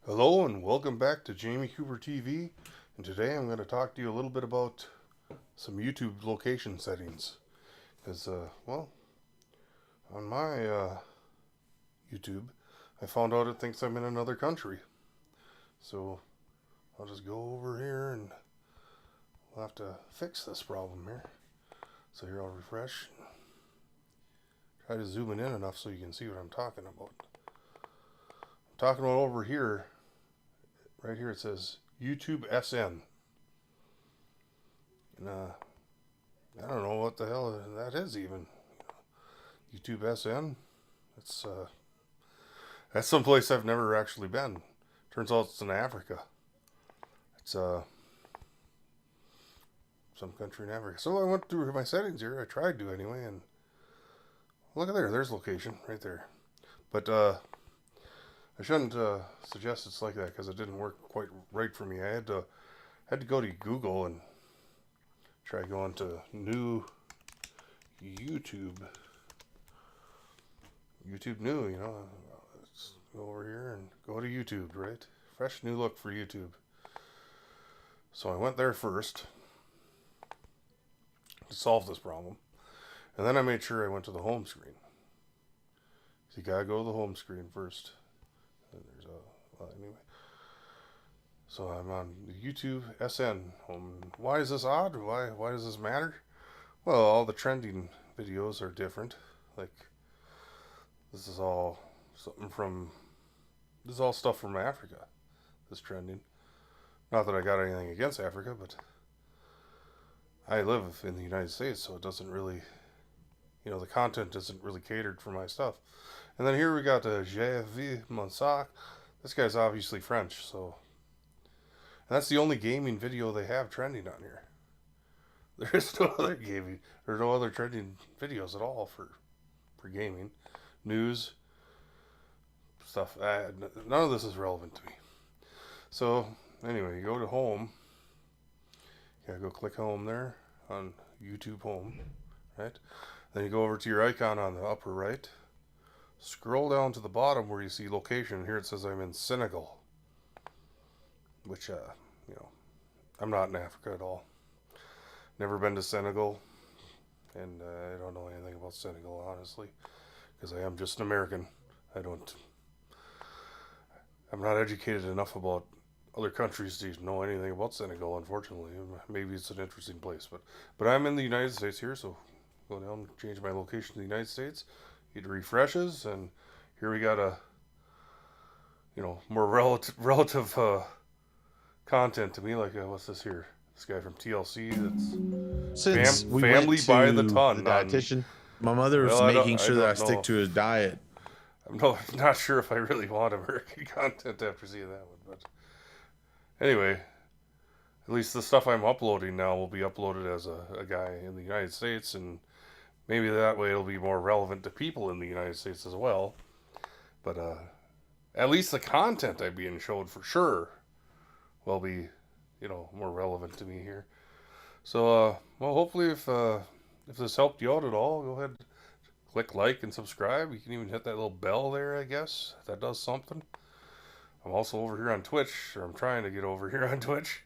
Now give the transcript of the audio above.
Hello and welcome back to Jamie Cooper TV. And today I'm going to talk to you a little bit about some YouTube location settings. Because, on my YouTube, I found out it thinks I'm in another country. So I'll just go over here and we'll have to fix this problem here. So here I'll refresh. Try to zoom it in enough so you can see what I'm talking about. I'm talking about over here. Right here it says YouTube SN. And I don't know what the hell that is even. YouTube SN. It's that's someplace I've never actually been. Turns out it's in Africa. It's some country in Africa. So I went through my settings here. I tried to anyway, and look at there. There's location right there. But I shouldn't suggest it's like that because it didn't work quite right for me. I had to go to Google and try going to new YouTube. YouTube new, let's go over here and go to YouTube, right? Fresh new look for YouTube. So I went there first to solve this problem. And then I made sure I went to the home screen. So you gotta go to the home screen first. And there's anyway. So I'm on the YouTube SN home. Why is this odd? Why does this matter? Well, all the trending videos are different. Like this is all this is all stuff from Africa. This trending. Not that I got anything against Africa, but I live in the United States, so it doesn't really, the content isn't really catered for my stuff. And then here we got JFV Monsac. This guy's obviously French, so. And that's the only gaming video they have trending on here. There is no other gaming. There's no other trending videos at all for gaming. News, stuff. None of this is relevant to me. So, anyway, you go to home. You gotta go click home there on YouTube home, right? Then you go over to your icon on the upper right. Scroll down to the bottom where you see location. Here it says I'm in Senegal, which, I'm not in Africa at all. Never been to Senegal, and I don't know anything about Senegal, honestly, because I am just an American. I'm not educated enough about other countries to know anything about Senegal, unfortunately. Maybe it's an interesting place, but I'm in the United States here, so go down, change my location to the United States. It refreshes, and here we got a more relative content to me. Like what's this here? This guy from TLC. That's Since we family went by the to the ton. dietitian, my mother's Well, making I sure that I don't stick know. to his diet. I'm not sure if I really want American content after seeing that one, but anyway, at least the stuff I'm uploading now will be uploaded as a guy in the United States, and maybe that way it'll be more relevant to people in the United States as well. But at least the content I'm being showed for sure will be, more relevant to me here. So, well, hopefully if this helped you out at all, go ahead, click like and subscribe. You can even hit that little bell there, I guess. That does something. I'm also over here on Twitch, or I'm trying to get over here on Twitch.